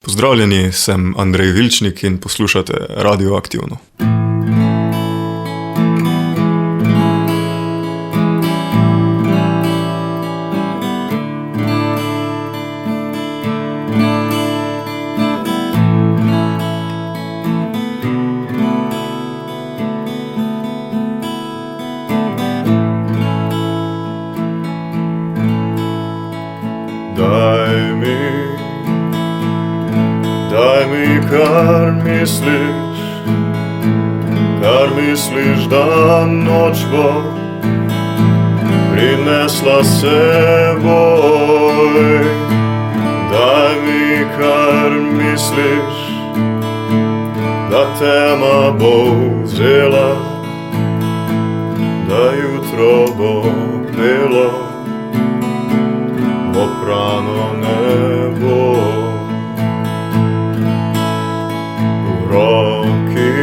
Pozdravljeni, sem Andrej Vilčnik in poslušate Radioaktivno. Daj mi, kar misliš, da noč bo prinesla seboj. Daj mi, kar misliš, da tema bo vzela, da jutro bo pelo oprano nebo. V roki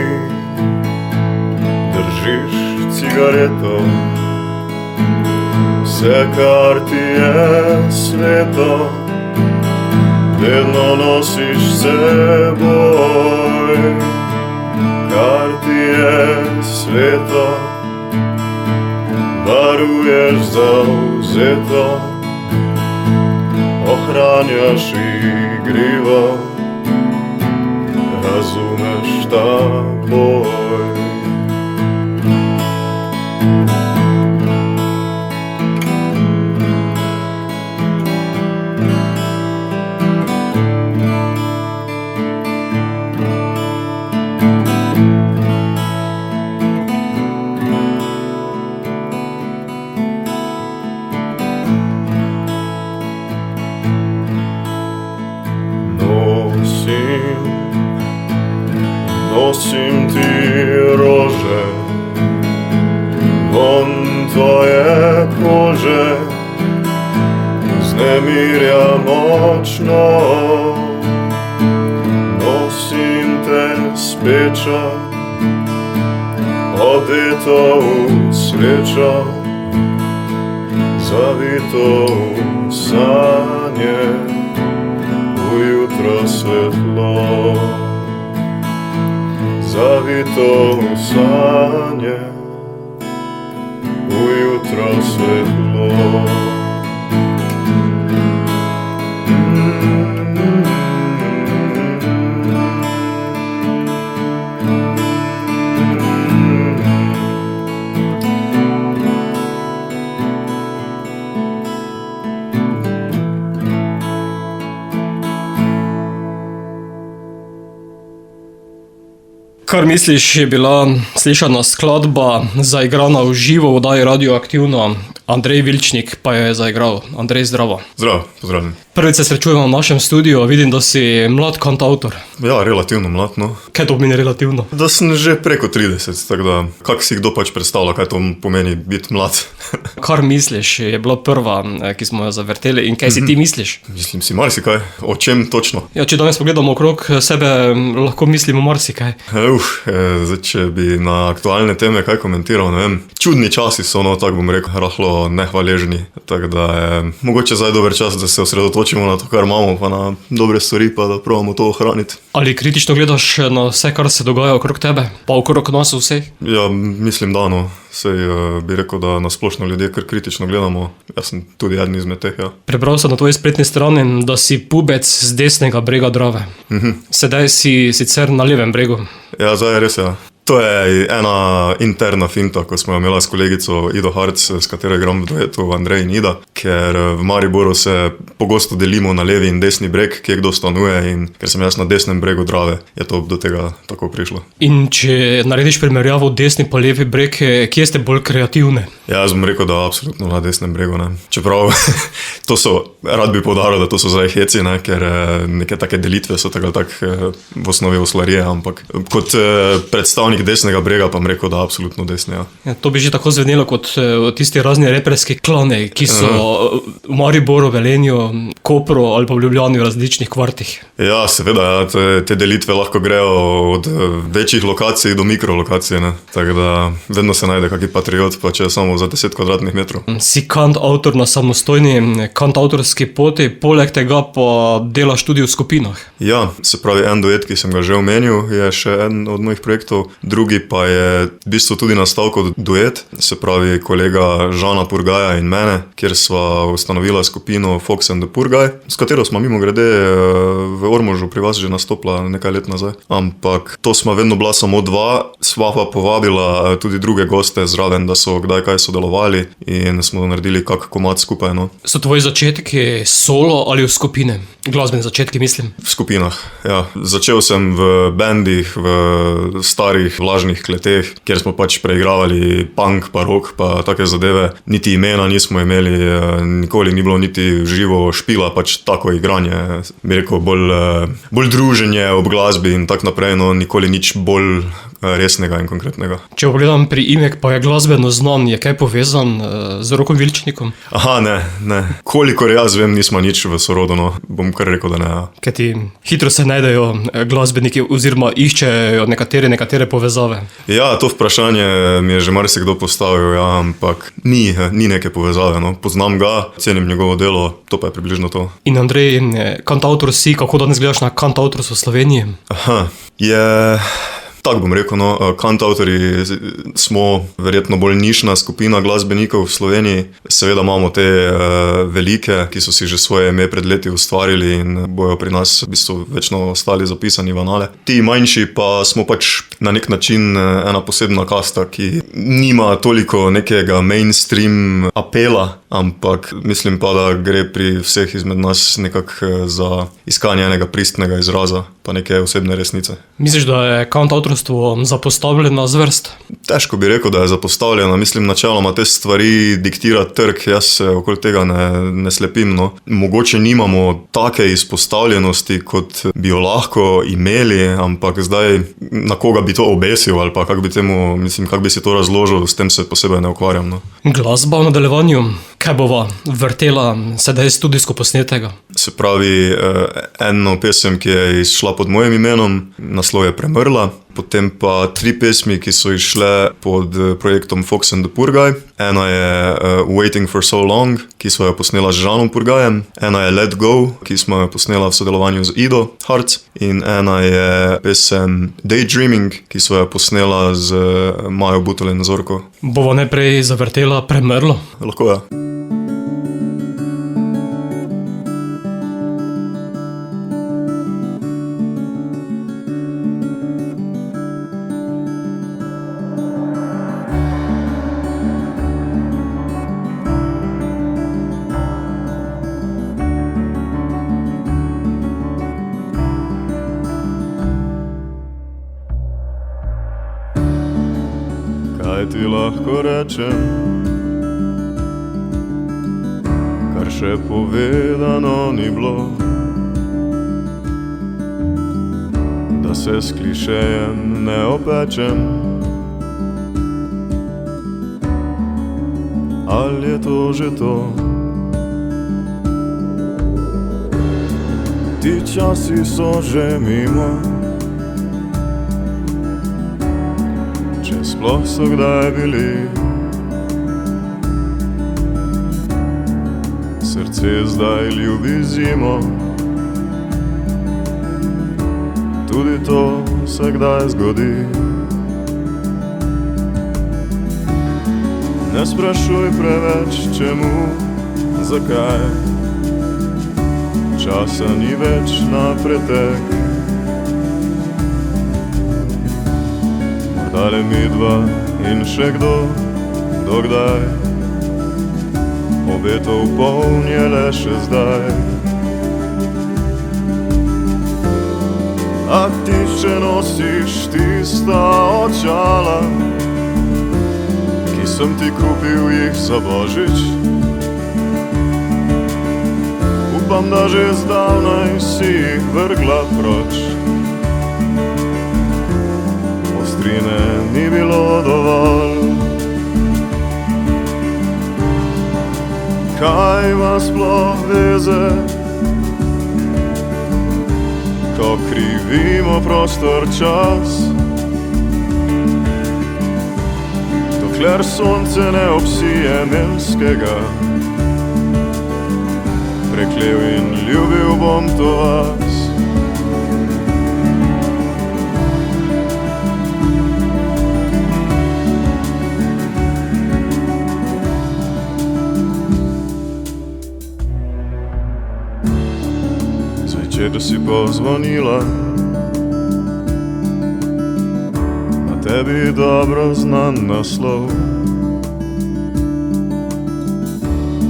držiš cigareto, vse, kar ti je sveto, vedno nosiš seboj. Kar ti je sveto, varuješ zavzeto, ohranjaš igrivo, razumeš ta boj. Nosim ti rože, von tvoje kože, vznemirja močno. Nosim te spečo, odeto v srečo, zavito v sanje, v jutro svetlo. Zavito v sanje, v jutro svetlo. Kar misliš, je bila slišana skladba, zaigrana v živo v oddaji Radioaktivno. Andrej Vilčnik pa jo je zaigral. Andrej, zdravo. Zdravo, pozdravljen. Prvič se srečujemo v našem studiu, vidim, da si mlad kantavtor. Ja, relativno mlad, no. Kaj to pomeni relativno? Da sem že preko 30, tako da kak si kdo pač predstavlja, kaj to pomeni biti mlad. Kar misliš, je bila prva, ki smo jo zavrteli, in kaj si ti misliš? Mislim si marsikaj, o čem točno? Ja, če danes pogledamo okrog sebe, lahko mislimo marsikaj. Zdaj, če bi na aktualne teme kaj komentiral, ne vem. Čudni časi so, no, tako bom rekel, rahlo nehvaležni. Tako da je mogoče zdaj dober čas, da se osredotočimo na to, kar imamo, pa na dobre stvari, pa da probamo to ohraniti. Ali kritično gledaš na vse, kar se dogaja okrog tebe, pa okrog nas vseh? Ja, mislim, da no. Sej bi rekel, da nasplošno ljudje kar kritično gledamo. Jaz sem tudi eden izmed teh, ja. Prebral sem na tvoji spletni strani, da si pubec z desnega brega Drave. Sedaj si sicer na levem bregu. Ja, zdaj je res, ja. To je ena interna finta, ko smo jo imela s kolegico Ido Harc, s katero igram v duetu Andrej in Ida, ker v Mariboru se pogosto delimo na levi in desni breg, kje kdo stanuje, in ker sem jaz na desnem bregu Drave, je to do tega tako prišlo. In če narediš primerjavo desni pa levi breg, kje ste bolj kreativni? Ja, jaz bom rekel, da absolutno na desnem bregu, ne. Čeprav, to so, rad bi poudaril, da to so zdaj heci, ne, ker neke take delitve so tako v osnovi oslarije, ampak kot predstavnik predstavnik desnega brega, pa bom rekel, da absolutno desni. Ja. Ja, to bi že tako zvenelo kot tisti razni reperski klane, ki so v Mariboru, Velenju, Kopru ali pa v Ljubljani v različnih kvartih. Ja, seveda, ja, te delitve lahko grejo od večjih lokacij do mikrolokacije. Ne? Tako da vedno se najde kaki patriot, pa če je samo za 10 kvadratnih metrov. Si kantavtor na samostojni kantavtorski poti, poleg tega pa delaš tudi v skupinah. Ja, se pravi, en duet, ki sem ga že omenil, je še en od mojih projektov, drugi pa je v bistvu tudi nastal kot duet, se pravi kolega Žana Purgaja in mene, kjer sva ustanovila skupino Fox and the Purgaj, s katero smo mimogrede v Ormožu pri vas že nastopila nekaj let nazaj. Ampak to smo vedno bila samo dva, sva pa povabila tudi druge goste zraven, da so kdaj kaj sodelovali in smo naredili kak komad skupaj. No. So tvoji začetki solo ali v skupine? Glasbeni začetki, mislim. V skupinah, ja. Začel sem v bendih, v starih vlažnih kleteh, kjer smo pač preigravali punk pa rock pa take zadeve. Niti imena nismo imeli, nikoli ni bilo niti živo špila, pač tako igranje, bi rekel, bolj druženje ob glasbi in tak naprej, no nikoli nič bolj resnega in konkretnega. Če pogledam priimek, pa je glasbeno znan, je kaj povezan z Rokom Vilčnikom? Aha, ne. Kolikor jaz vem, nismo nič v sorodu, no. Bom kar rekel, da ne. Kaj ti hitro se najdejo glasbeniki oziroma iščejo nekatere povezave? Ja, to vprašanje mi je že marsikdo postavil, ja, ampak ni neke povezave, no. Poznam ga, cenim njegovo delo, to pa je približno to. In Andrej, kantavtor si, kako danes gledaš na kantavtorstvo v Sloveniji? Aha, tako bom rekel, no, kantavtorji smo verjetno bolj nišna skupina glasbenikov v Sloveniji. Seveda imamo te velike, ki so si že svoje ime pred leti ustvarili in bojo pri nas v bistvu večno ostali zapisani v anale. Ti manjši pa smo pač na nek način ena posebna kasta, ki nima toliko nekega mainstream apela, ampak mislim pa, da gre pri vseh izmed nas nekako za iskanje enega pristnega izraza, pa neke osebne resnice. Misliš, da je kantavtorstvo zapostavljena zvrst? Težko bi rekel, da je zapostavljena. Mislim, načeloma te stvari diktira trg, jaz se okoli tega ne slepim. No. Mogoče nimamo take izpostavljenosti, kot bi jo lahko imeli, ampak zdaj na koga bi to obesil ali pa kako bi si to razložil, s tem se posebej ne ukvarjam. No. Glasba v nadaljevanju, kaj bova vrtela sedaj studijsko posnetega? Se pravi, eno pesem, ki je izšla pod mojim imenom, naslov je Premrla, potem pa 3 pesmi, ki so izšle pod projektom Fox and the Purgaj. Ena je Waiting for so long, ki smo jo posnela z Žanom Purgajem, ena je Let go, ki smo jo posnela v sodelovanju z Ido Harc, in ena je pesem Daydreaming, ki smo jo posnela z Majo Butele in Zorko. Bova najprej zavrtela Premrlo? Lahko ja. Kaj ti lahko rečem, kar še povedano ni bilo, da se s klišejem ne opečem. Ali je to že to? Ti časi so že mimo, sploh so kdaj bili. Srce zdaj ljubi zimo, tudi to se kdaj zgodi. Ne sprašuj preveč čemu, zakaj, časa ni več na pretek. Ale mi dva in še kdo, dokdaj, obetov poln je le še zdaj. A ti še nosiš tista očala, ki sem ti kupil jih za Božič. Upam, da že zdavnaj si jih vrgla proč. Ostrine Kaj vas sploh veze, ko krivimo prostor čas? Dokler sonce ne obsije Nemskega, preklel in ljubil bom to vas. Zvečer si pozvonila, a tebi dobro znan naslov.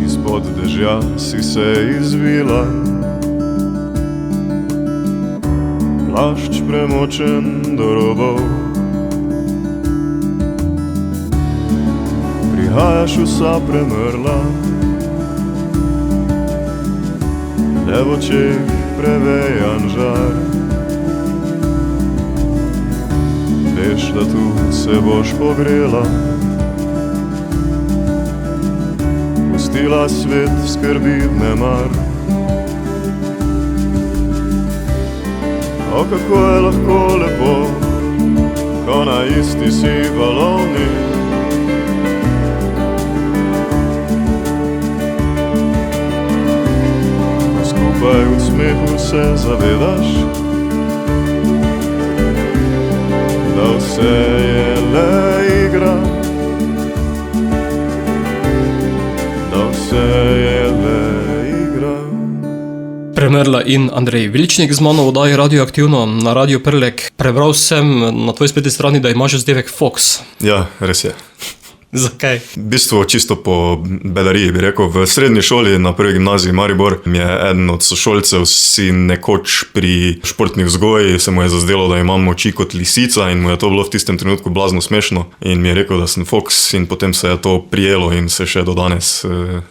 Izpod dežja si se izvila, plašč premočen do robov. Prihajaš vsa premrla, le v očeh prevejan žar. Veš, da tu se boš pogrela, pustila svet skrbi vnemar. O, kako je lahko lepo, ko na isti si baloni. Ko skupaj v smehu se zavedaš, da vse je le igra, da vse je le igra. Premrla in Andrej Vilčnik z mano v oddaji Radioaktivno na Radio Prlek. Prebral sem na tvoji spletni strani, da imaš vzdevek Fox. Ja, res je. Zakaj? V bistvu čisto po bedariji bi rekel. V srednji šoli na prvi gimnaziji Maribor mi je eden od sošolcev si nekoč pri športni vzgoji se mu je zazdelo, da imam oči kot lisica in mu je to bilo v tistem trenutku blazno smešno in mi je rekel, da sem Fox in potem se je to prijelo in se še do danes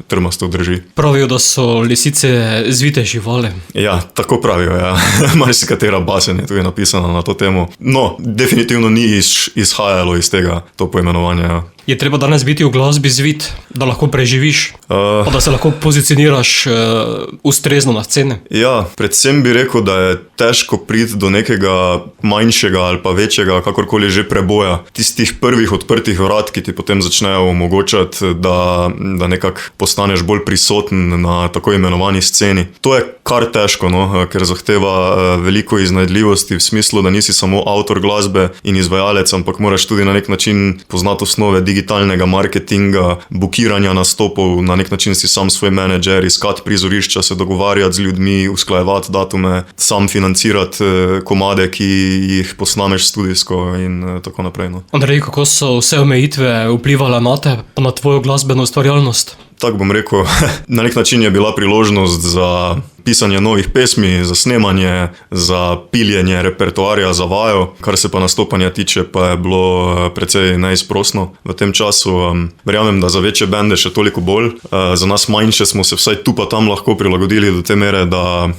trmasto drži. Pravijo, da so lisice zvite živali. Ja, tako pravijo, ja. Marsikatera basen je tudi napisana na to temo. No, definitivno ni izhajalo iz tega to poimenovanje, ja. Je treba danes biti v glasbi zvit, da lahko preživiš, pa da se lahko pozicioniraš ustrezno na sceni? Ja, predvsem bi rekel, da je težko priti do nekega manjšega ali pa večjega, kakorkoli že preboja. Tistih prvih odprtih vrat, ki ti potem začnejo omogočati, da nekako postaneš bolj prisoten na tako imenovani sceni. To je kar težko, no, ker zahteva veliko iznajdljivosti v smislu, da nisi samo avtor glasbe in izvajalec, ampak moraš tudi na nek način poznati osnove digitalnega marketinga, bukiranja nastopov, na nek način si sam svoj menedžer, iskati prizorišča, se dogovarjati z ljudmi, usklajevati datume, sam financirati komade, ki jih posnameš studijsko in tako naprej. No. Andrej, kako so vse omejitve vplivale na te, pa na tvojo glasbeno ustvarjalnost? Tako bom rekel, na nek način je bila priložnost za pisanje novih pesmi, za snemanje, za piljenje repertoarja, za vajo. Kar se pa nastopanja tiče, pa je bilo precej neizprosno v tem času. Verjamem, da za večje bende še toliko bolj. Za nas manjše smo se vsaj tu pa tam lahko prilagodili do te mere, da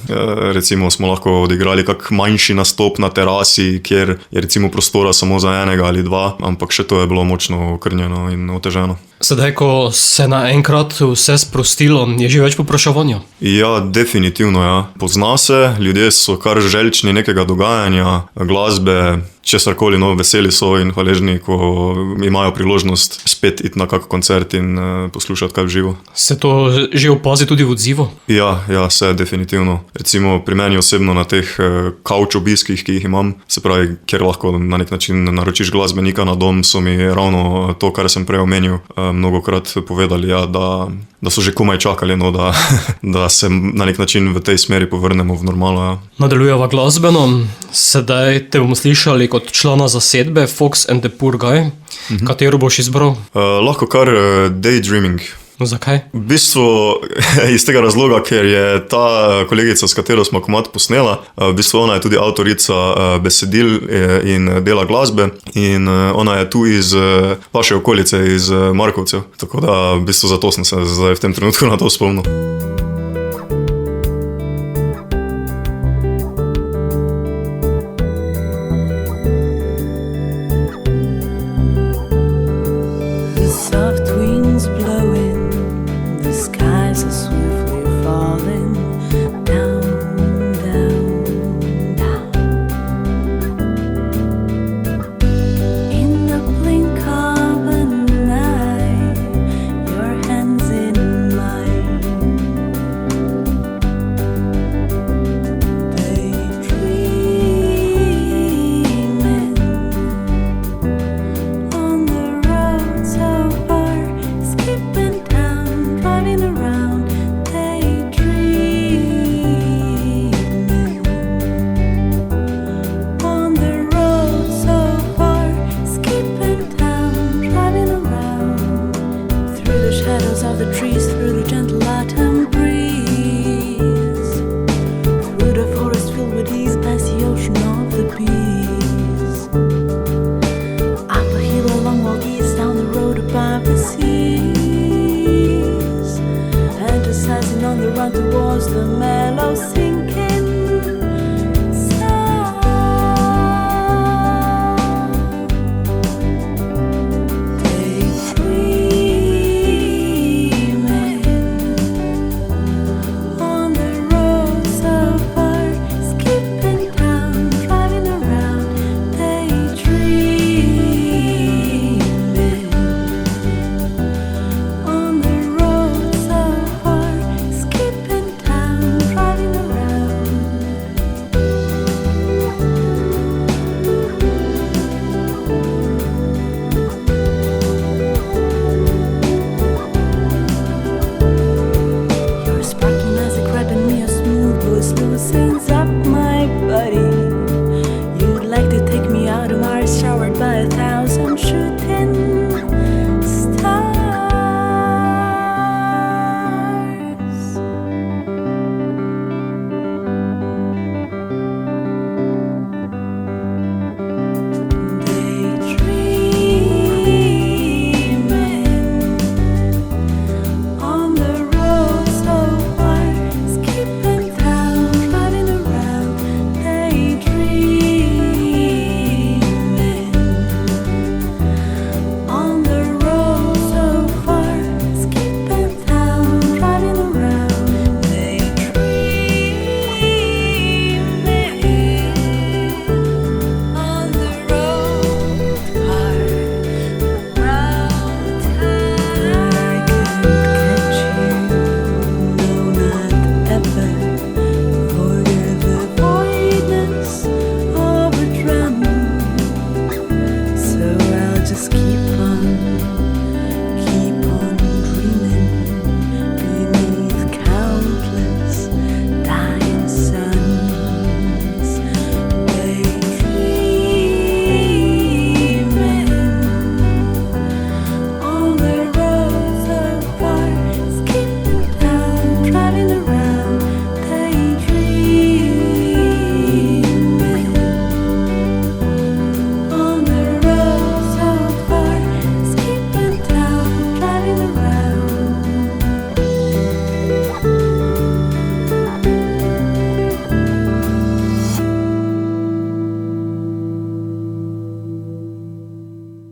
recimo smo lahko odigrali kak manjši nastop na terasi, kjer je recimo prostora samo za enega ali dva, ampak še to je bilo močno okrnjeno in oteženo. Sedaj, ko se naenkrat vse sprostilo, je že več povpraševanja? Ja, definitivno, ja. Pozna se, ljudje so kar željčni nekega dogajanja, glasbe, česarkoli, no, veseli so in hvaležni, ko imajo priložnost spet iti na kak koncert in poslušati kaj v živo. Se to že opazi tudi v odzivu? Ja, se definitivno. Recimo pri meni osebno na teh couch obiskih, ki jih imam, se pravi, kjer lahko na nek način naročiš glasbenika na dom, so mi ravno to, kar sem prej omenil, mnogokrat povedali, ja, da so že komaj čakali, no, da se na nek način v tej smeri povrnemo v normalo. Ja. Nadaljujeva glasbeno, sedaj te bomo slišali kot člana zasedbe Fox and the Poor Guy. Katero boš izbral? Lahko kar Daydreaming. Zakaj? V bistvu iz tega razloga, ker je ta kolegica, s katero smo komad posnela, v bistvu ona je tudi avtorica besedil in dela glasbe in ona je tu iz vaše okolice, iz Markovcev. Tako da v bistvu zato sem se zdaj v tem trenutku na to spomnil.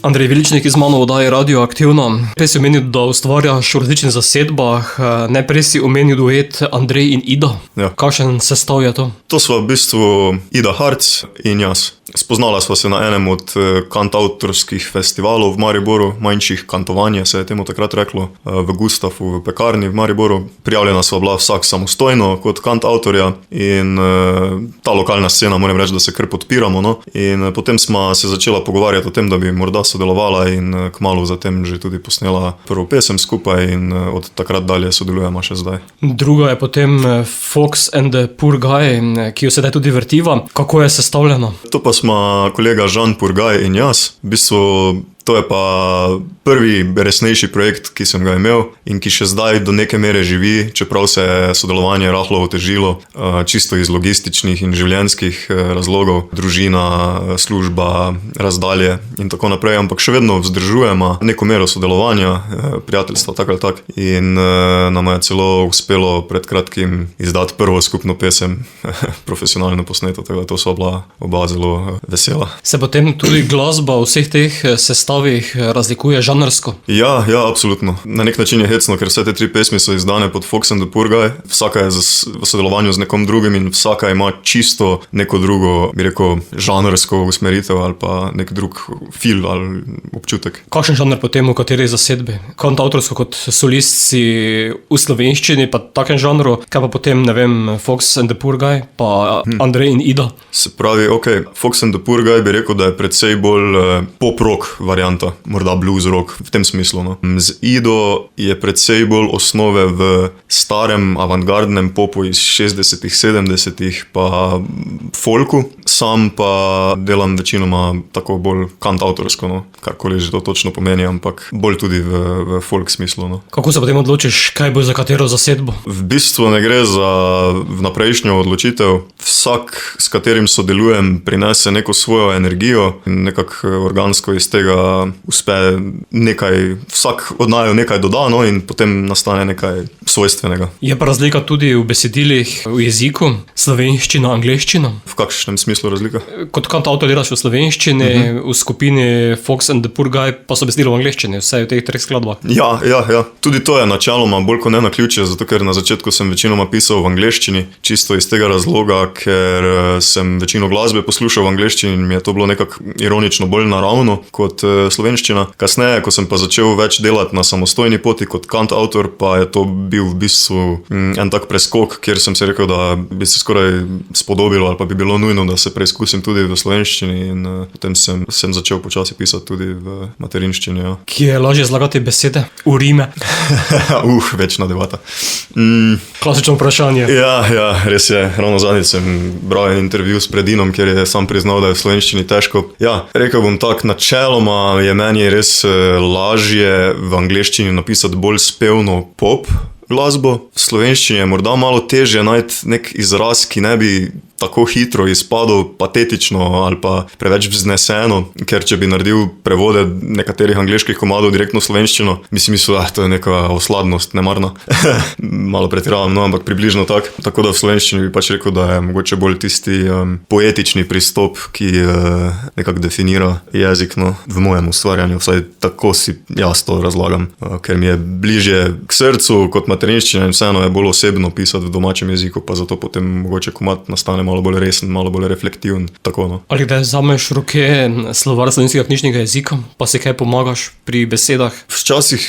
Andrej Viličnik iz mano oddaje Radioaktivno. Prej si omenil, da ustvarjaš v različnih zasedbah, najprej si omenil duet Andrej in Ida. Ja. Kakšen sestav je to? To sva v bistvu Ida Harc in jaz. Spoznala sva se na enem od kantavtorskih festivalov v Mariboru, manjših kantovanje se je temu takrat reklo, v Gustafu, v pekarni v Mariboru. Prijavljena sva bila vsak samostojno kot kantavtorja in ta lokalna scena, moram reči, da se kar podpiramo. No? In potem sva se začela pogovarjati o tem, da bi morda sodelovala in kmalu zatem že tudi posnela prvo pesem skupaj in od takrat dalje sodelujemo še zdaj. Druga je potem Fox and the Poor Guy, ki jo sedaj tudi vrtiva. Kako je sestavljeno? To pa smo kolega Žan Purgaj in jaz. V bistvu to je pa prvi resnejši projekt, ki sem ga imel in ki še zdaj do neke mere živi, čeprav se je sodelovanje rahlo otežilo, čisto iz logističnih in življenjskih razlogov, družina, služba, razdalje in tako naprej, ampak še vedno vzdržujemo neko mero sodelovanja, prijateljstva, tak ali tak. In nam je celo uspelo pred kratkim izdati prvo skupno pesem, profesionalno posneto, tako da to so bila oba zelo vesela. Se potem tudi glasba v vseh teh sestavih razlikuje žanrsko? Ja, absolutno. Na nek način je hecno, ker vse te tri pesmi so izdane pod Fox and the Poor Guy. Vsaka je v sodelovanju z nekom drugim in vsaka ima čisto neko drugo, bi rekel, žanrsko usmeritev ali pa nek drug feel ali občutek. Kakšen žanr potem v kateri zasedbi? Kantavtorsko kot solist si v slovenščini, pa takem žanru, kaj pa potem, ne vem, Fox and the Poor Guy, pa Andrej in Ida? Se pravi, Fox and the Poor Guy bi rekel, da je precej bolj pop-rock varianta, morda blues rock v tem smislu. No. Z Ido je precej bolj osnove v starem avantgardnem popu iz 60-ih, 70-ih pa folku, sam pa delam večinoma tako bolj kantautorsko, no. Karkoli že to točno pomeni, ampak bolj tudi v folk smislu. No. Kako se potem odločiš, kaj bo za katero zasedbo? V bistvu ne gre za vnaprejšnjo odločitev. Vsak, s katerim sodelujem, prinese neko svojo energijo in nekako organsko iz tega uspe nekaj, vsak od naju nekaj dodano in potem nastane nekaj svojstvenega. Je pa razlika tudi v besedilih, v jeziku, slovenščina, angleščina? V kakšnem smislu razlika? Kot kantavtor delaš v slovenščini, v skupini Fox and the Poor Guy pa so besedila v angleščini, vse v teh treh skladbah. Ja. Tudi to je načeloma bolj kot ne naključje, zato ker na začetku sem večinoma pisal v angleščini, čisto iz tega razloga, ker sem večino glasbe poslušal v angleščini in mi je to bilo nekako ironično bolj naravno kot slovenščina. Kasneje, ko sem pa začel več delati na samostojni poti kot kantautor, pa je to bil v bistvu en tak preskok, kjer sem si rekel, da bi se skoraj spodobilo ali pa bi bilo nujno, da se preizkusim tudi v slovenščini in potem sem začel počasi pisati tudi v materinščini. Ja. Ki je lažje zlagati besede? V rime? Večna debata. Klasično vprašanje. Ja, res je. Ravno zadnjič sem bral en intervju s Predinom, kjer je sam priznal, da je v slovenščini težko. Ja, rekel bom tak, načeloma je meni res lažje v angleščini napisati bolj spevno pop glasbo. V slovenščini je morda malo težje najti nek izraz, ki ne bi tako hitro izpadel patetično ali pa preveč vzneseno, ker če bi naredil prevode nekaterih angleških komadov direktno v slovenščino, bi si mislil, da to je neka osladnost, nemarna. Malo pretiravam, no, ampak približno tak. Tako da v slovenščini bi pač rekel, da je mogoče bolj tisti poetični pristop, ki nekako definira jezik, no, v mojem ustvarjanju, vsaj tako si jaz to razlagam, ker mi je bližje k srcu kot materinščina in vseeno je bolj osebno pisati v domačem jeziku, pa zato potem mogoče komad nastane malo bolj resen, malo bolj reflektiven, tako, no. Ali kdaj vzameš v roke slovar slovenskega knjižnega jezika, pa si kaj pomagaš pri besedah? Včasih,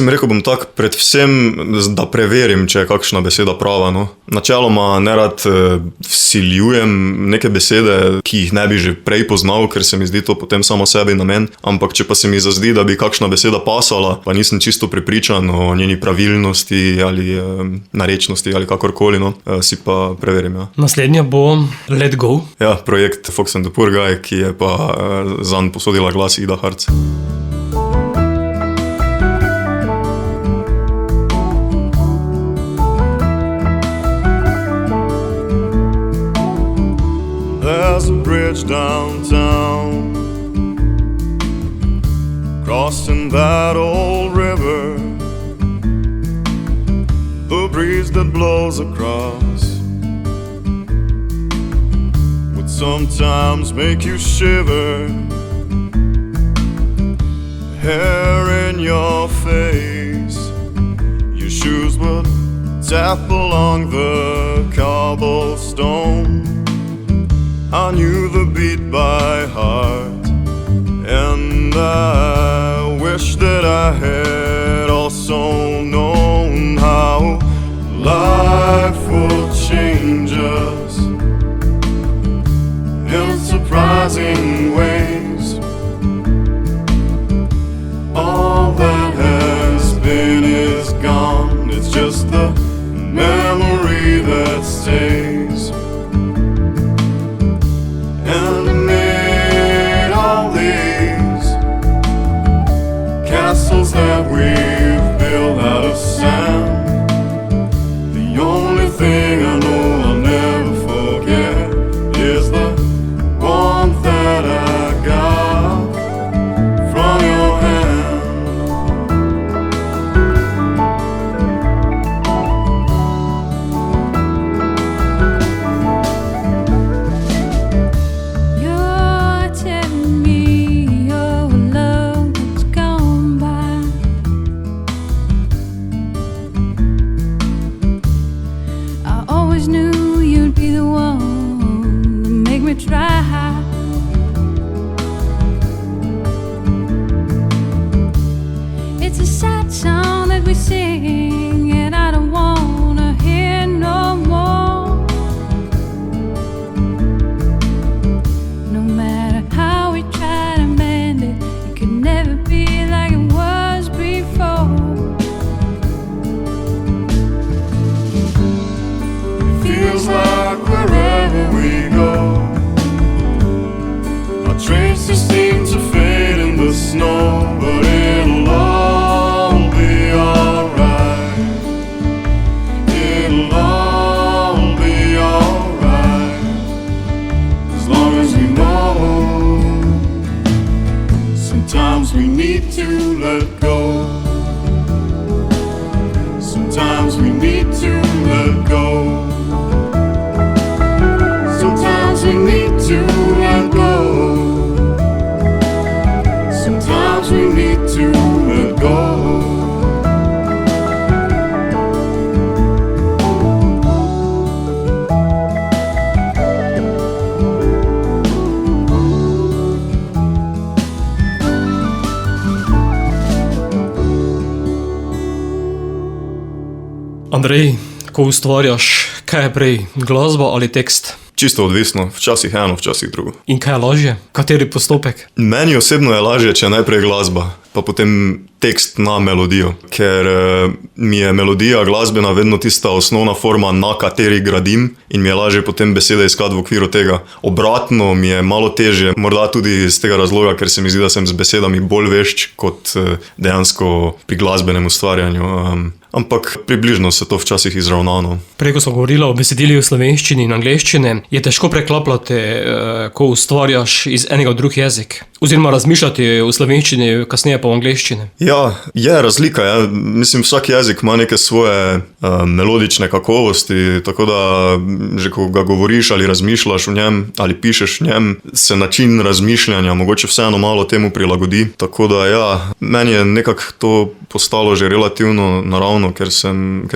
rekel bom tak, predvsem, da preverim, če je kakšna beseda prava, no. Načeloma nerad vsiljujem neke besede, ki jih ne bi že prej poznal, ker se mi zdi to potem samo sebi namen, ampak če pa se mi zazdi, da bi kakšna beseda pasala, pa nisem čisto prepričan o njeni pravilnosti ali narečnosti ali kakorkoli, no, si pa preverim, ja. Naslednja bo Let Go. Ja, projekt Fox and the Poor Guy, ki je pa zanj posodila glas Ida Harc. There's a bridge downtown, crossing that old river, the breeze that blows across sometimes make you shiver. hair in your face. Your shoes would tap along the cobblestone. I knew the beat by heart, and I wish that I had also known how life will change us in surprising ways. All that has been is gone. It's just the memory that stays. And amid all these castles that we've built out of sand, the only thing I know I'll never forget is the warmth that I got from your hand. You're telling me your love is gone by. I always knew you'd be the one to make me try. It's a sad song that we sing, and I don't wanna hear no more. No matter how we try to mend it, it could never be like it was before. Feels like wherever we go, our traces seem to fade in the snow, but it'll all be alright. It'll all be alright, as long as we know sometimes we need to let go. Sometimes we need to let go. Sometimes we need to let go. Sometimes we need to let go. Andrej, ko ustvarjaš, kaj je prej, glasba ali tekst? Čisto odvisno, včasih eno, včasih drugo. In kaj je lažje? Kateri postopek? Meni osebno je lažje, če najprej glasba, pa potem tekst na melodijo, ker mi je melodija glasbena vedno tista osnovna forma, na kateri gradim, in mi je lažje potem besede iskati v okviru tega. Obratno mi je malo težje, morda tudi iz tega razloga, ker se mi zdi, da sem z besedami bolj vešč kot dejansko pri glasbenem ustvarjanju. Ampak približno se to včasih izravnano. Prej, ko smo govorili o besedilih v slovenščini in angleščini, je težko preklapljati, ko ustvarjaš iz enega v drug jezik. Oziroma razmišljati v slovenščini, kasneje pa v angleščini. Ja, je razlika. Ja. Mislim, vsak jezik ima neke svoje melodične kakovosti, tako da že ko ga govoriš ali razmišljaš v njem ali pišeš v njem, se način razmišljanja mogoče vseeno malo temu prilagodi. Tako da ja, meni je nekako to postalo že relativno naravno, ker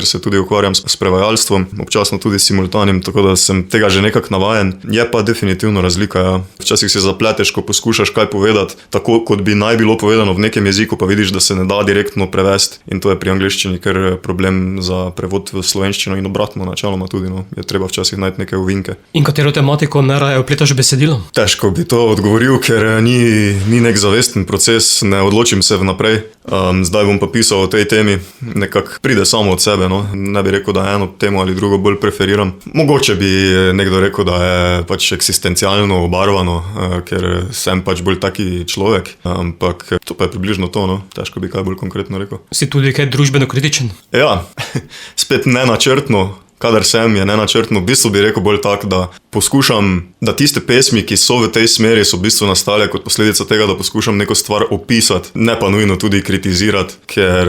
se tudi ukvarjam s prevajalstvom, občasno tudi s simultanim, tako da sem tega že nekako navajen. Je pa definitivno razlika, ja. Včasih se zapleteš, ko poskušaš kaj povedati, tako kot bi naj bilo povedano v nekem jeziku, pa vidiš, da se ne da direktno prevesti. In to je pri angleščini kar problem za prevod v slovenščino in obratno načeloma tudi, no. Je treba včasih najti neke ovinke. In katero tematiko najraje vpletaš v besedilo? Težko bi to odgovoril, ker ni nek zavesten proces, ne odločim se vnaprej. Zdaj bom pa pisal o tej temi, nekako pride samo od sebe, no. Ne bi rekel, da eno temo ali drugo bolj preferiram. Mogoče bi nekdo rekel, da je pač eksistencialno obarvano, ker sem pač bolj taki človek, ampak to pa je približno to, no. Težko bi kaj bolj konkretno rekel. Si tudi kaj družbeno kritičen? Ja, spet nenačrtno, kadar sem, je nenačrtno. V bistvu bi rekel bolj tak, da poskušam, da tiste pesmi, ki so v tej smeri, so v bistvu nastale kot posledica tega, da poskušam neko stvar opisati, ne pa nujno tudi kritizirati, ker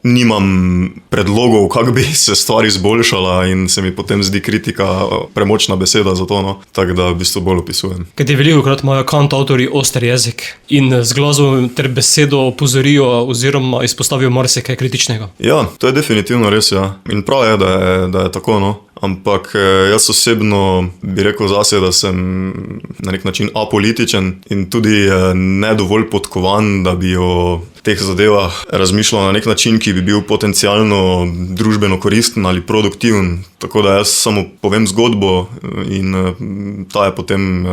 nimam predlogov, kako bi se stvar izboljšala in se mi potem zdi kritika premočna beseda za to, no. Tako da v bistvu bolj opisujem. Ker ti velikokrat imajo kantavtorji oster jezik in z glasbo ter besedo opozorijo oziroma izpostavijo marsikaj kritičnega. Ja, to je definitivno res, ja. In prav je, da je tako, no. Ampak jaz osebno bi rekel zase, da sem na nek način apolitičen in tudi ne dovolj podkovan, da bi o teh zadevah razmišljal na nek način, ki bi bil potencialno družbeno koristen ali produktiven. Tako da jaz samo povem zgodbo in ta je potem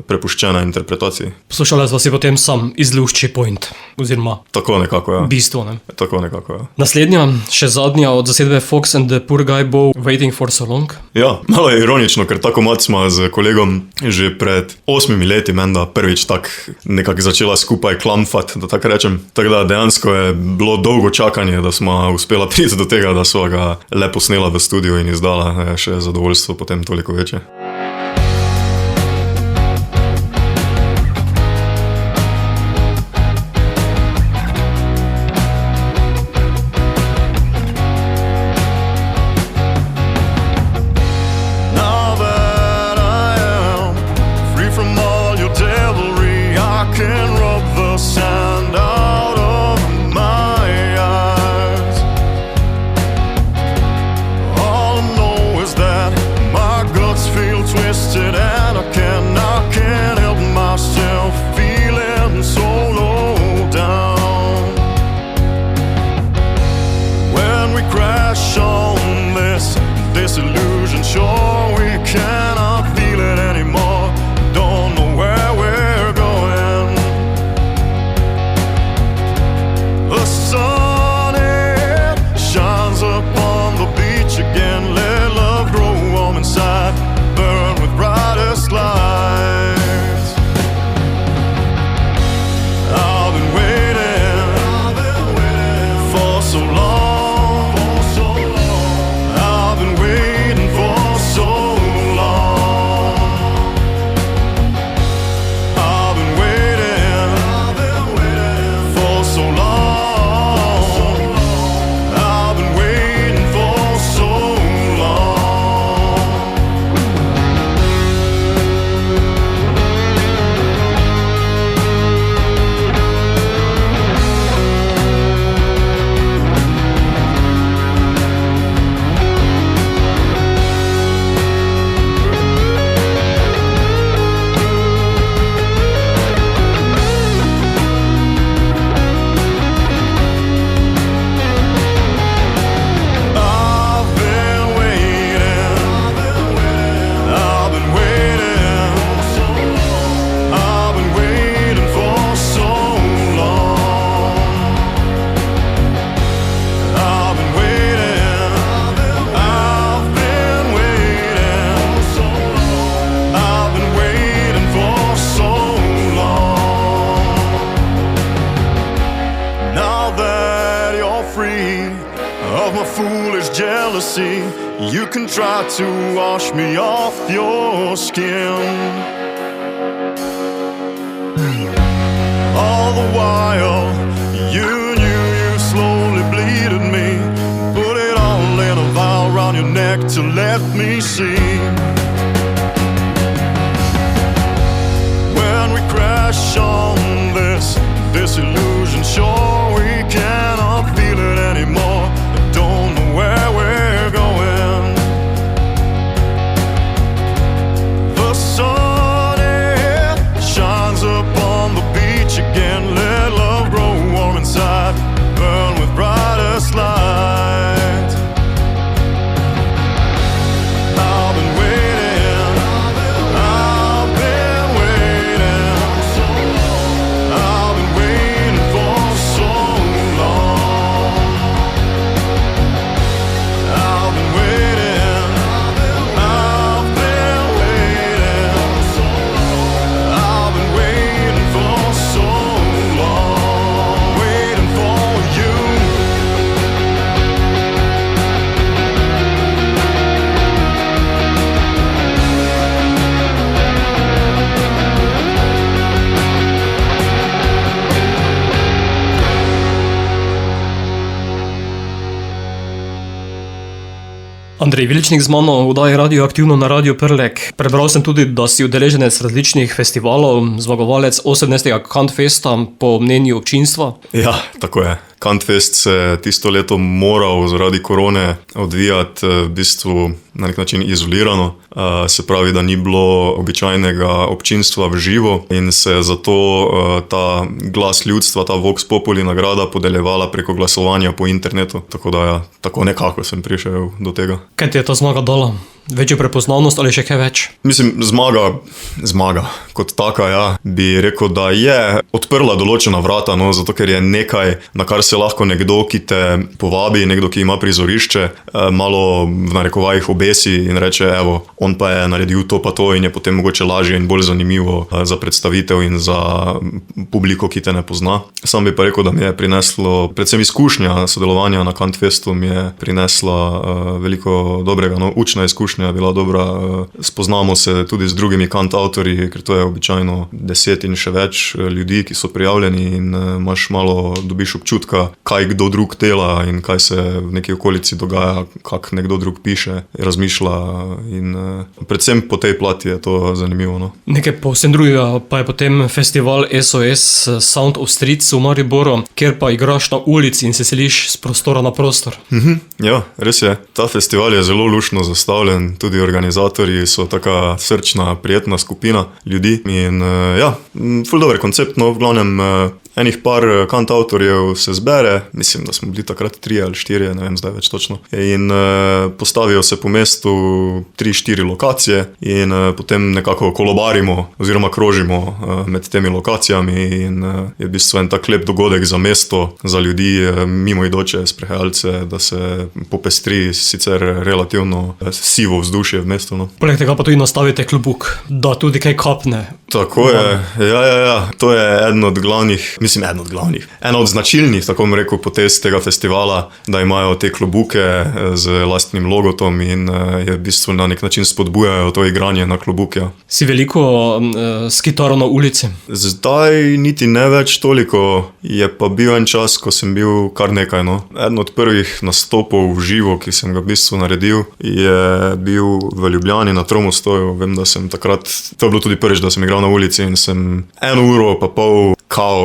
prepuščena interpretaciji. Poslušalec vas je potem sam izlušči point, oziroma Tako nekako, ja. bistvo, ne? Tako nekako, ja. Naslednja, še zadnja od zasedbe Fox and the Poor Guy bo Waiting for so long. Ja, malo je ironično, ker tako mat smo z kolegom že pred 8 leti menda prvič tak nekako začela skupaj klamfati, da tako rečem. Tako da dejansko je bilo dolgo čakanje, da smo uspela priti do tega, da so ga le posnela v studiu in izdala, še zadovoljstvo potem toliko večje. Now that I am free from all your devilry, I can rub the sand out of my eyes. All I know is that my guts feel twisted and I can't help myself feeling so low down. When we crash on this illusion, sure we cannot feel it anymore. Don't know where we're going. The sun, it shines upon the beach again. Let love grow warm inside, burn with brightest lights. I've been waiting for so long. I've been waiting for so long. I've been waiting for so long. I've been waiting for so long. I've been waiting. I've been waiting. I've been waiting for so long. I've been waiting. I've been waiting. I've been waiting for so long. Now that you're free of my foolish jealousy, you can try to wash me off your skin. All the while, you knew you slowly bleeded me. Put it all in a vial round your neck to let me see. When we crash on this illusion, sure we cannot feel it anymore. I don't know where we're going. The sun, it shines upon the beach again. Let love grow warm inside, burn with brightest light. I've been Andrej Vilčnik z mano vdaje Radioaktivno na Radio Prlek. Prebral sem tudi, da si udeleženec različnih festivalov, zmagovalec 18. Kantfesta po mnenju občinstva. Ja, tako je. Kantfest se je tisto leto moral zaradi korone odvijati v bistvu na nek način izolirano. Se pravi, da ni bilo običajnega občinstva v živo in se je zato ta glas ljudstva, ta Vox Populi nagrada podeljevala preko glasovanja po internetu. Tako da ja, tako nekako sem prišel do tega. Kaj ti je ta zmaga dala? Večjo prepoznavnost ali še kaj več? Mislim, zmaga kot taka, ja, bi rekel, da je odprla določena vrata, no, zato ker je nekaj, na kar se lahko nekdo, ki te povabi, nekdo, ki ima prizorišče, malo v narekovajih obesi in reče, evo, on pa je naredil to pa to in je potem mogoče lažje in bolj zanimivo za predstavitev in za publiko, ki te ne pozna. Sam bi pa rekel, da mi je prineslo, predvsem izkušnja sodelovanja na Kantfestu mi je prinesla veliko dobrega, no, učna izkušnja je bila dobra, spoznamo se tudi z drugimi kantavtorji, ker to je običajno 10 in še več ljudi, ki so prijavljeni in dobiš občutka, kaj kdo drug dela in kaj se v neki okolici dogaja, kak nekdo drug piše, razmišlja in predvsem po tej plati je to zanimivo. No. Nekaj povsem drugega pa je potem festival SOS Sound of Streets v Mariboru, kjer pa igraš na ulici in se seliš z prostora na prostor. Ja, res je. Ta festival je zelo luštno zastavljen. Tudi organizatorji so taka srčna, prijetna skupina ljudi in ja, ful dober koncept, no, v glavnem enih par kantavtorjev se zbere, mislim, da smo bili takrat 3 ali 4, ne vem zdaj več točno, in postavijo se po mestu 3-4 lokacije in potem nekako kolobarimo oziroma krožimo med temi lokacijami in je v bistvu en tak lep dogodek za mesto, za ljudi, mimoidoče sprehajalce, da se popestri sicer relativno sivo vzdušje v mestu. No. Poleg tega pa tudi nastavite klobuk, da tudi kaj kapne. Tako je, ja. To je ena od značilnih, tako bom rekel, potez tega festivala, da imajo te klobuke z lastnim logotom in je v bistvu na nek način spodbujajo to igranje na klobuk. Ja. Si veliko s kitaro na ulici? Zdaj niti ne več toliko, je pa bil en čas, ko sem bil kar nekaj. No. Eden od prvih nastopov v živo, ki sem ga v bistvu naredil, je bil v Ljubljani na Tromostoju. Vem, da sem takrat, to je bilo tudi prvič, da sem igral na ulici in sem 1 uro pa pol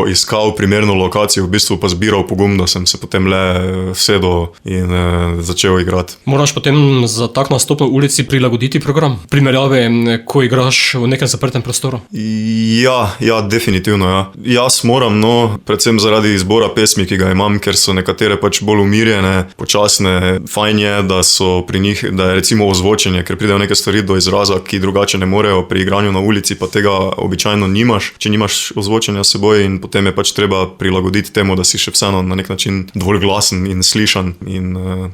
iskal primerno lokacijo, v bistvu pa zbiral pogum, da sem se potem le sedel in začel igrati. Moraš potem za tak nastop na ulici prilagoditi program? Primerjave, ko igraš v nekem zaprtem prostoru? Ja, definitivno, ja. Jaz moram, no, predvsem zaradi izbora pesmi, ki ga imam, ker so nekatere pač bolj umirjene, počasne. Fajn je, da so pri njih, da je recimo ozvočenje, ker pridejo neke stvari do izraza, ki drugače ne morejo pri igranju na ulici, pa tega običajno nimaš, če nimaš ozvočenja s seboj in potem je pač treba prilagoditi temu, da si še vseeno na nek način dovolj glasen in slišan in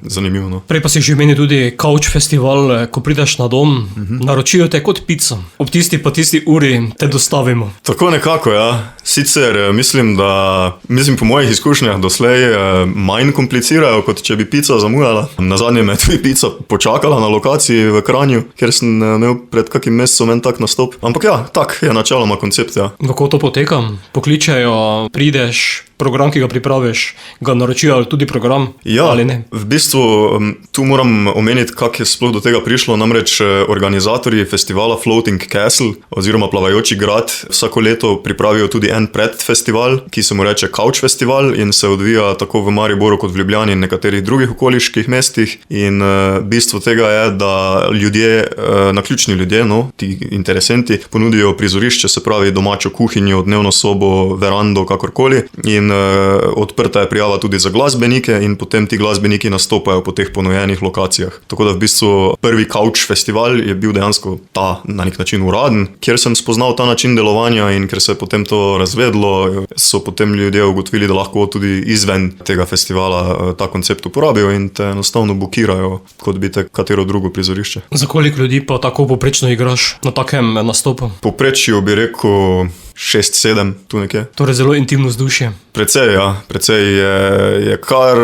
zanimivo. No. Prej pa si že omenil tudi Couch Festival, ko prideš na dom, naročijo te kot pico. Ob tisti uri te dostavimo. Tako nekako, ja. Sicer mislim po mojih izkušnjah doslej manj komplicirajo, kot če bi pica zamujala. Nazadnje me je tudi pica počakala na lokaciji v Kranju, ker sem imel pred kakim mesecem en tak nastop. Ampak ja, tak je načeloma koncept, ja. Kako to poteka? Pokličejo, prideš, program, ki ga pripraviš, ga naročijo tudi program, ja, ali ne? V bistvu tu moram omeniti, kako je sploh do tega prišlo. Namreč organizatorji festivala Floating Castle oziroma Plavajoči grad vsako leto pripravijo tudi en predfestival, ki se mu reče Couch Festival in se odvija tako v Mariboru kot v Ljubljani in nekaterih drugih okoliških mestih. In bistvo tega je, da ljudje, naključni ljudje, no, ti interesenti, ponudijo prizorišče, se pravi domačo kuhinjo, dnevno sobo, verando, kakorkoli. In odprta je prijava tudi za glasbenike in potem ti glasbeniki nastopajo po teh ponujenih lokacijah. Tako da v bistvu prvi Couch Festival je bil dejansko ta na nek način uraden, kjer sem spoznal ta način delovanja in ker se je potem to razvedlo, so potem ljudje ugotovili, da lahko tudi izven tega festivala ta koncept uporabijo in te enostavno bukirajo, kot bi te katero drugo prizorišče. Za koliko ljudi pa tako poprečno igraš na takem nastopu? Poprečju bi rekel 6-7, tu nekje. Torej zelo intimno vzdušje. Precej, ja. Precej je kar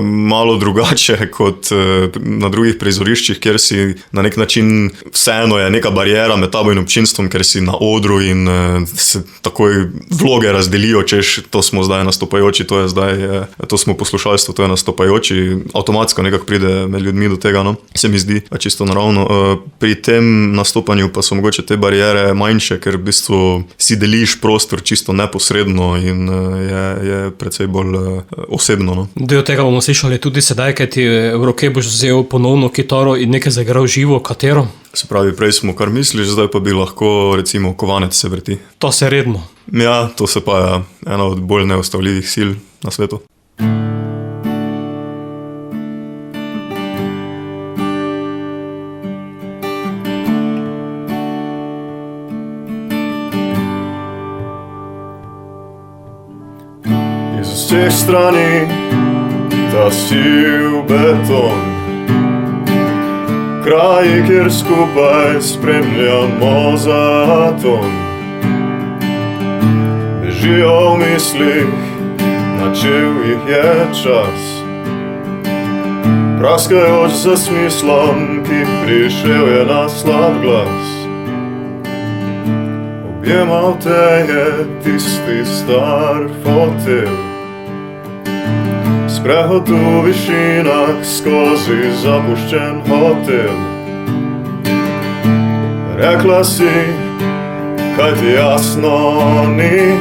malo drugače kot na drugih prizoriščih, kjer si na nek način vseeno je neka barijera med tabo in občinstvom, ker si na odru in se takoj vloge razdelijo, češ to smo zdaj nastopajoči, to smo poslušalstvo, to je nastopajoči. Avtomatsko nekako pride med ljudmi do tega, no. Se mi zdi čisto naravno. Pri tem nastopanju pa so mogoče te barijere manjše, ker v bistvu si deliš prostor čisto neposredno in je precej bolj osebno, no. Del tega bomo slišali tudi sedaj, ker ti v roke boš vzel ponovno kitaro in nekaj zaigral živo, katero? Se pravi, prej smo kar misliš, zdaj pa bi lahko recimo kovanec se vrti. To se redno. Ja, to se pa je ena od bolj neustavljivih sil na svetu. Iz vseh strani ta siv beton, kraji, kjer skupaj spremljamo zaton. Bežijo v mislih, načel jih je čas, praskajoč za smislom, ki prišel je na slab glas. Objemal te je tisti star fotel, sprehod v višinah skozi zapuščen hotel. Rekla si, kaj ti jasno ni,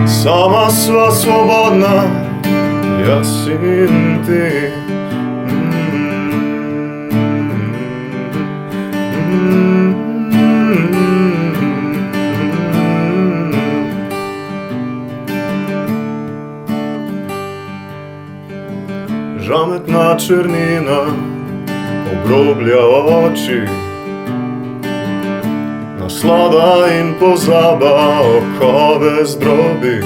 sama sva svobodna, jaz in ti. Žametna črnina obroblja oči, naslada in pozaba okove zdrobi.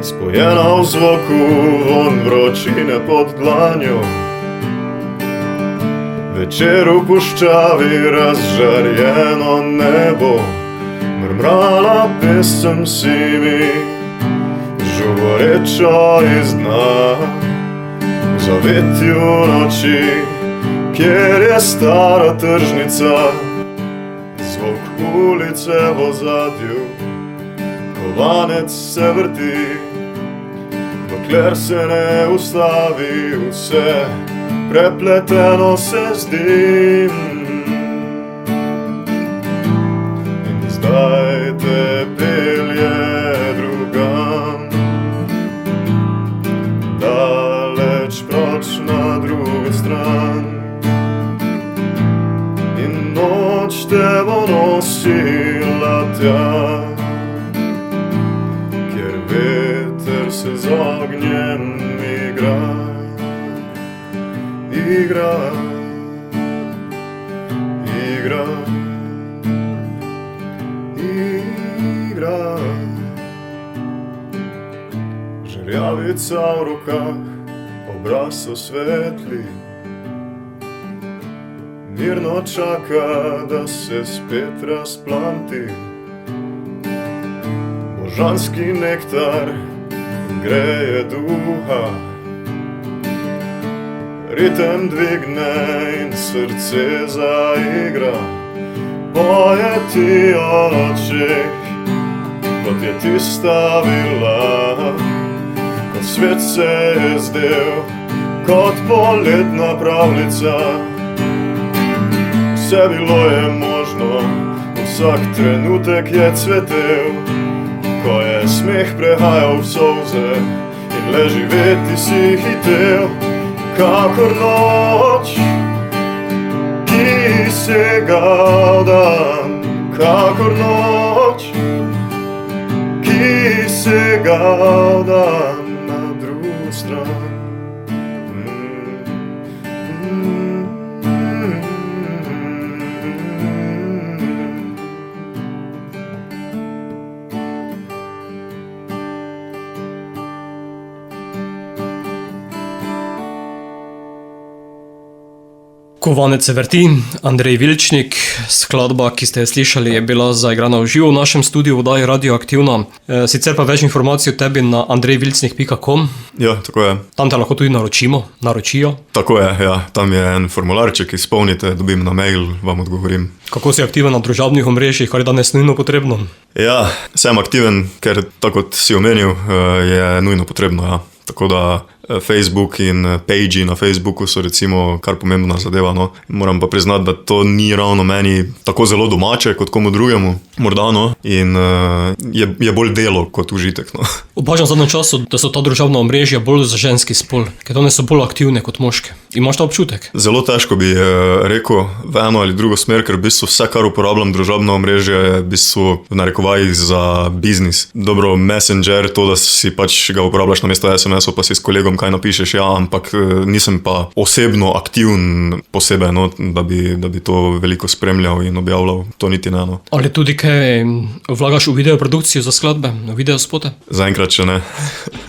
Spojena v zvoku von vročine pod dlanjo, večer v puščavi razžarjeno nebo, mrmrala pesem si mi, žuvorečo iz dna, v zavetju noči, kjer je stara tržnica, zvok ulice v ozadju, kovanec se vrti, dokler se ne ustavi, vse prepleteno se zdi. In zdaj te pelje drugam, daleč proč na drugo stran, in noč te bo nosila tja, kjer veter se z ognjem igra, igra, igra, igra. Žerjavica v rokah, obraz osvetli, mirno čaka, da se spet razplanti. Božanski nektar greje duha, ritem dvigne in srce zaigra. Poje ti o nočeh, kot je tista bila, ko svet se je zdel kot poletna pravljica. Vse bilo je možno, vsak trenutek je cvetel, ko je smeh prehajal v solze in le živeti si hitel. Kakor noč, ki sega v dan, kakor noč, ki sega v dan na drugo stran. Kovanec se vrti, Andrej Vilčnik, skladba, ki ste jo slišali, je bila zaigrana v živo v našem studiu v oddaji Radioaktivna. Sicer pa več informacij o tebi na andrejvilčnik.com. Ja, tako je. Tam te lahko tudi naročijo. Tako je, ja. Tam je en formularček, izpolnite, dobim na mail, vam odgovorim. Kako si aktiven na družabnih omrežjih, kar je danes nujno potrebno? Ja, sem aktiven, ker tako kot si omenil, je nujno potrebno, ja. Tako da Facebook in page na Facebooku so recimo kar pomembna zadeva, no. Moram pa priznati, da to ni ravno meni tako zelo domače kot komu drugemu, morda, no. In je bolj delo kot užitek, no. Opažam v zadnjem času, da so ta družabna omrežja bolj za ženski spol, ker danes so bolj aktivne kot moške. Imaš ta občutek? Zelo težko bi rekel v eno ali drugo smer, ker v bistvu vse, kar uporabljam družabno omrežje, je v bistvu v narekovajih za biznis. Dobro, Messenger, to, da si pač ga uporabljaš namesto SMS-ov, pa si s kolegom kaj napišeš, ja, ampak nisem pa osebno aktiven posebej, no, da bi to veliko spremljal in objavljal, to niti ne, no. Ali tudi kaj vlagaš v videoprodukcijo za skladbe, v videospote? Zaenkrat še ne.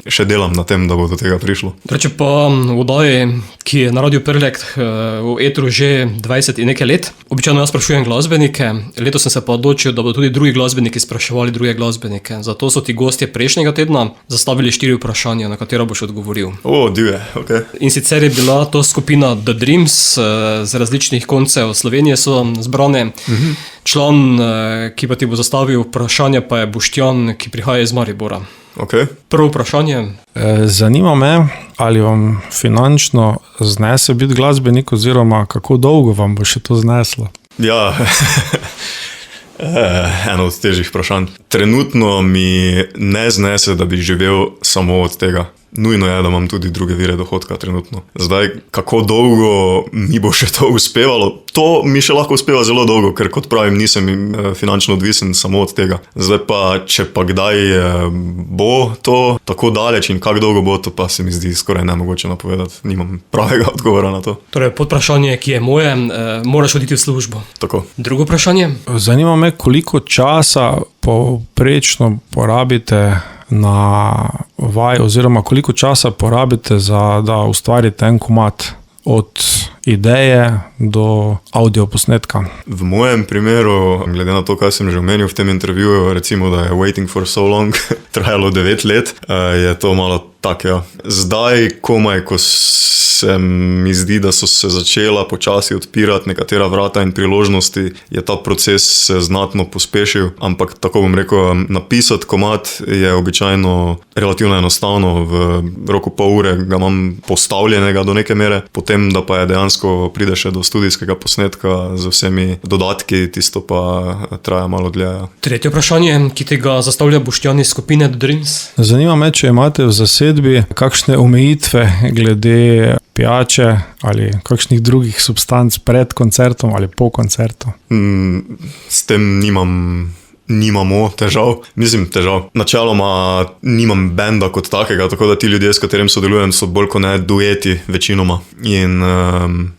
Še delam na tem, da bo do tega prišlo. Reče pa v oddaji, ki je na Radiu Prlek v etru že 20 in nekaj let. Običajno jaz sprašujem glasbenike, letos sem se pa odločil, da bodo tudi drugi glasbeniki spraševali druge glasbenike. Zato so ti gostje prejšnjega tedna zastavili 4 vprašanja, na katera boš odgovoril. Divje, okej. In sicer je bila to skupina The Dreams, z različnih koncev Slovenije so zbrane. Član, ki pa ti bo zastavil vprašanje, pa je Boštjan, ki prihaja iz Maribora. Okay. Prvo vprašanje. Zanima me, ali vam finančno znese biti glasbenik oziroma kako dolgo vam bo še to zneslo? Ja, eno od težjih vprašanj. Trenutno mi ne znese, da bi živel samo od tega. Nujno je, da imam tudi druge vire dohodka trenutno. Zdaj, kako dolgo mi bo še to uspevalo? To mi še lahko uspeva zelo dolgo, ker kot pravim, nisem finančno odvisen samo od tega. Zdaj pa, če pa kdaj bo to tako daleč in kako dolgo bo, to pa se mi zdi skoraj nemogoče napovedati. Nimam pravega odgovora na to. Torej, podvprašanje, ki je moje, moraš oditi v službo. Tako. Drugo vprašanje. Zanima me, koliko časa povprečno porabite na vaj oziroma koliko časa porabite da ustvarite en komad od ideje do audioposnetka? V mojem primeru, glede na to, kaj sem že omenil v tem intervjuju, recimo, da je Waiting for so long trajalo 9 let, je to malo tak, ja. Zdaj, komaj, ko se mi zdi, da so se začela počasi odpirati nekatera vrata in priložnosti, je ta proces se znatno pospešil, ampak tako bom rekel, napisati komad je običajno relativno enostavno, v roku pol ure ga imam postavljenega do neke mere, potem, da pa je dejansko pride še do studijskega posnetka z vsemi dodatki, tisto pa traja malo dlje. Tretje vprašanje, ki te ga zastavlja Boštjan iz skupine The Dreams. Zanima me, če imate v zasedbi kakšne omejitve glede pijače ali kakšnih drugih substanc pred koncertom ali po koncertu? S tem nimamo težav. Načeloma nimam benda kot takega, tako da ti ljudje, s katerim sodelujem, so bolj kot ne dueti večinoma. In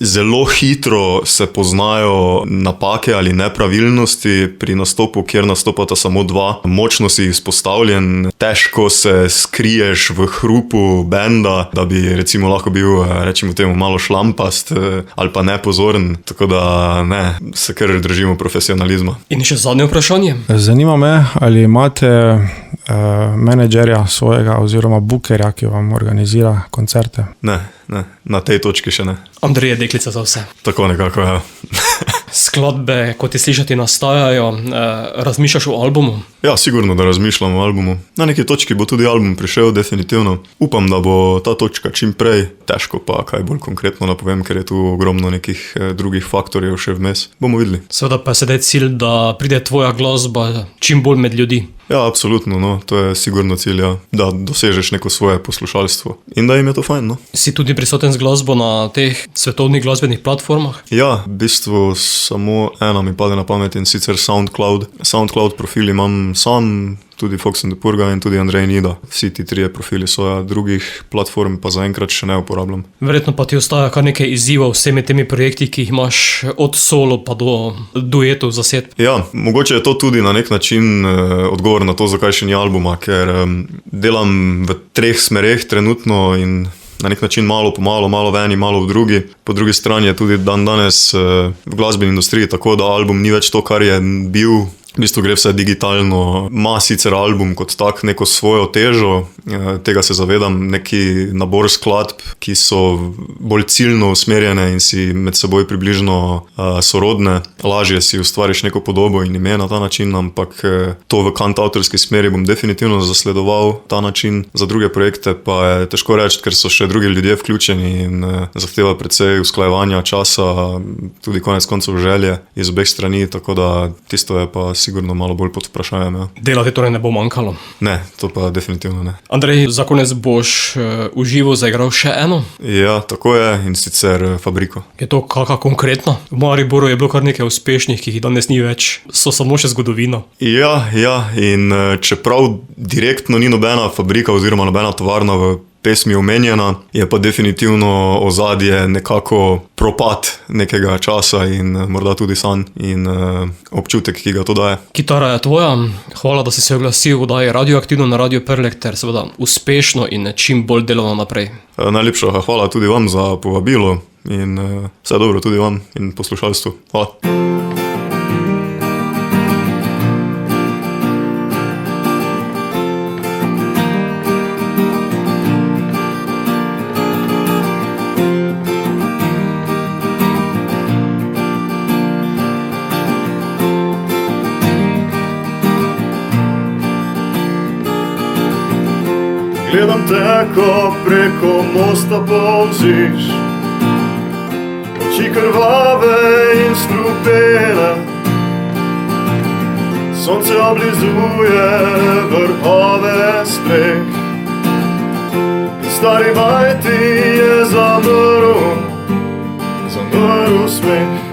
zelo hitro se poznajo napake ali nepravilnosti pri nastopu, kjer nastopata samo dva. Močno si izpostavljen, težko se skriješ v hrupu benda, da bi recimo lahko bil, rečemo temu, malo šlampast ali pa nepozoren. Tako da ne, se kar držimo profesionalizma. In še zadnje vprašanje. Zanima me, ali imate menedžerja svojega oziroma bookerja, ki vam organizira koncerte? Ne, na tej točki še ne. Andrej je deklica za vse. Tako nekako, ja. Skladbe, kot ti slišati, nastajajo. Razmišljaš o albumu? Ja, sigurno, da razmišljam o albumu. Na neki točki bo tudi album prišel, definitivno. Upam, da bo ta točka čim prej. Težko pa kaj bolj konkretno napovem, ker je tu ogromno nekih drugih faktorjev še vmes. Bomo videli. Seveda pa je sedaj cilj, da pride tvoja glasba čim bolj med ljudi. Ja, absolutno, no. To je sigurno cilj, ja. Da dosežeš neko svoje poslušalstvo. In da jim je to fajn, no. Si tudi prisoten z glasbo na teh svetovnih glasbenih platformah? Ja, v bistvu samo ena mi pade na pamet, in sicer SoundCloud. SoundCloud profil imam sam, tudi Fox and the Purga in tudi Andrej Nida. Vsi ti trije profili so, drugih platform pa zaenkrat še ne uporabljam. Verjetno pa ti ostaja kar nekaj izzivov vsemi temi projekti, ki jih imaš od solo pa do duetov zasedb. Ja, mogoče je to tudi na nek način odgovor na to, zakaj še ni albuma, ker delam v 3 smereh trenutno in na nek način malo po malo, malo v eni, malo v drugi. Po drugi strani je tudi danes v glasbeni industriji tako, da album ni več to, kar je bil. V bistvu gre vse digitalno, ima sicer album kot tak neko svojo težo, tega se zavedam, neki nabor skladb, ki so bolj ciljno usmerjene in si med seboj približno sorodne. Lažje si ustvariš neko podobo in ime na ta način, ampak to v kantavtorski smeri bom definitivno zasledoval ta način. Za druge projekte pa je težko reči, ker so še drugi ljudje vključeni in zahteva precej usklajevanja časa, tudi konec koncev želje iz obeh strani, tako da tisto je pa sigurno malo bolj pod vprašanjem. Ja. Dela ti torej ne bo manjkalo? Ne, to pa definitivno ne. Andrej, za konec boš v živo zaigral še eno? Ja, tako je, in sicer Fabriko. Je to kakšna konkretna? V Mariboru je bilo kar nekaj uspešnih, ki jih danes ni več, so samo še zgodovina. Ja, in čeprav direktno ni nobena fabrika oziroma nobena tovarna v pesmi omenjena, je pa definitivno ozadje nekako propad nekega časa in morda tudi sanj in občutek, ki ga to daje. Kitara je tvoja, hvala, da si se oglasil v oddaji Radioaktivno na Radio Prlek ter seveda uspešno in čim bolj delovno naprej. Najlepša hvala tudi vam za povabilo in vse dobro tudi vam in poslušalstvu. Hvala. Gledam te, ko preko mosta polziš, oči krvave in strupene. Sonce oblizuje vrhove streh in stari vajti je zamrl smeh.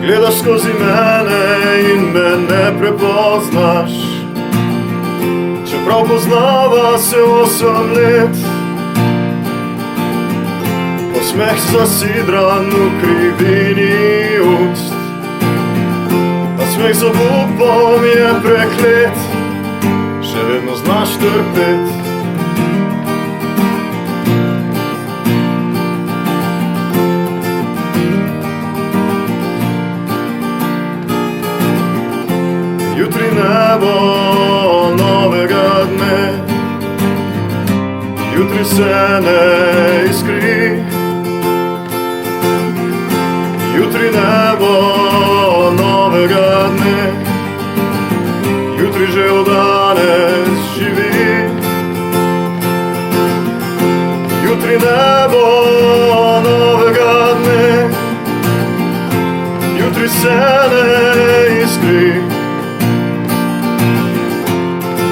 Gledaš skozi mene in me ne prepoznaš, čeprav poznava se 8 let. Posmeh zasidran v krivini ust, a smeh z obupom je preklet, še vedno znaš trpet. Jutri ne bo novega dne, jutri se ne iskri. Jutri ne bo novega dne, jutri že od danes živi. Jutri ne bo novega dne, jutri se ne iskri.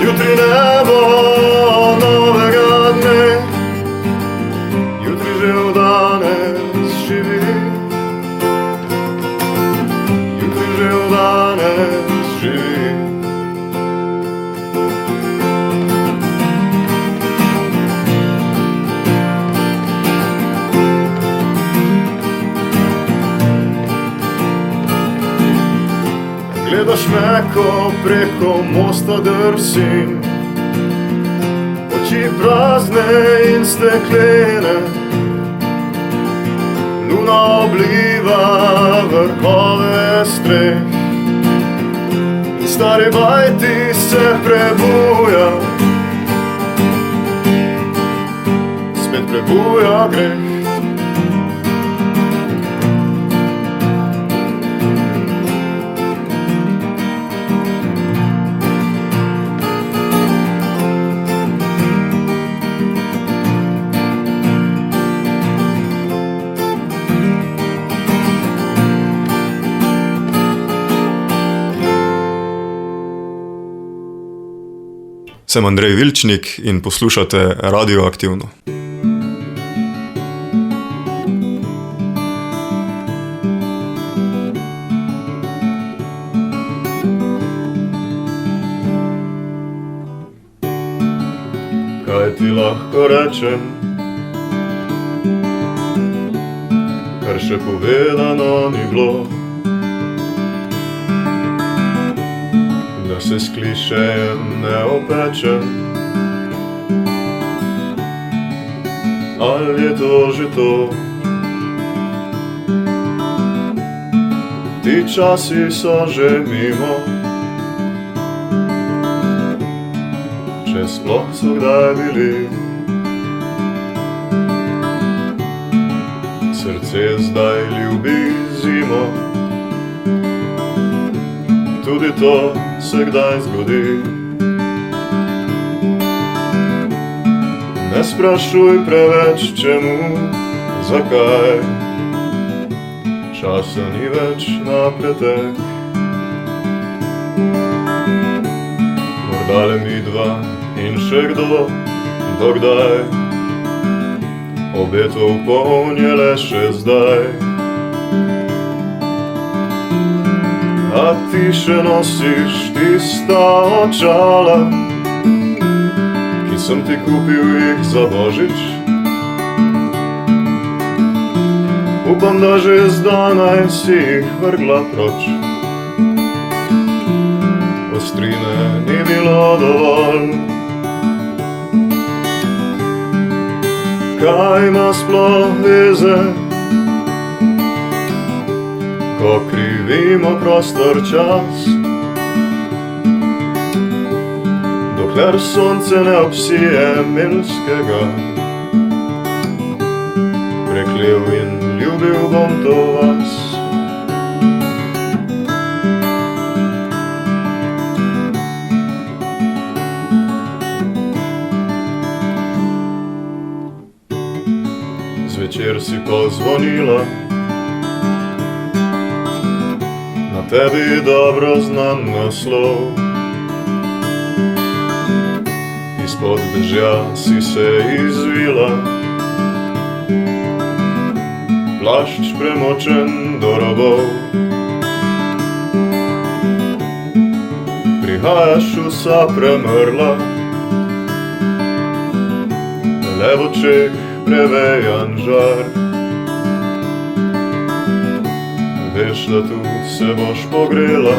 Jutri ne bo novega dne, jutri že od danes živi. Jutri že od danes živi. Gledaš me, ko preko mosta drsim, oči prazne in steklene. Luna obliva vrhove streh in stari vajti se prebuja, spet prebuja greh. Sem Andrej Vilčnik in poslušate Radioaktivno. Kaj ti lahko rečem, kar še povedano ni bilo? da se s klišejem ne opečem. Ali je to že to? Ti časi so že mimo, če sploh so kdaj bili. Srce zdaj ljubi zimo, tudi to se kdaj zgodi. Ne sprašuj preveč čemu, zakaj, časa ni več na pretek. Morda le midva in še kdo, dokdaj, obetov poln je le še zdaj. A ti še nosiš tista očala, ki sem ti kupil jih za Božič. Upam, da že zdaj si jih vrgla proč. Ostrine ni bilo dovolj. Kaj ima sploh veze, ko krivimo prostor čas? Dokler sonce ne obsije milskega, preklel in ljubil bom to vas. Zvečer si pozvonila, na tebi dobro znan naslov. Izpod dežja si se izvila, plašč premočen do robov. Prihajaš vsa premrla, le v očeh prevejan žar. Veš, da tu se boš pogrela,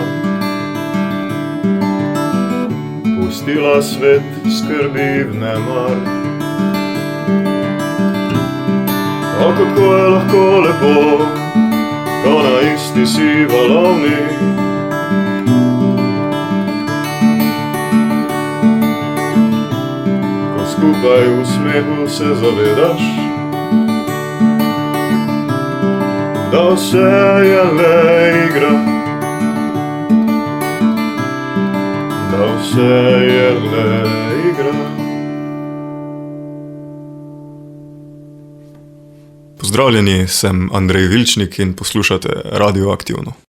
pustila svet skrbi v nemar. O, kako je lahko lepo, ko na isti si valovni. Ko skupaj v smehu se zavedaš, da vse je le igra, da vse je le igra. Pozdravljeni, sem Andrej Vilčnik in poslušate Radio Aktivno.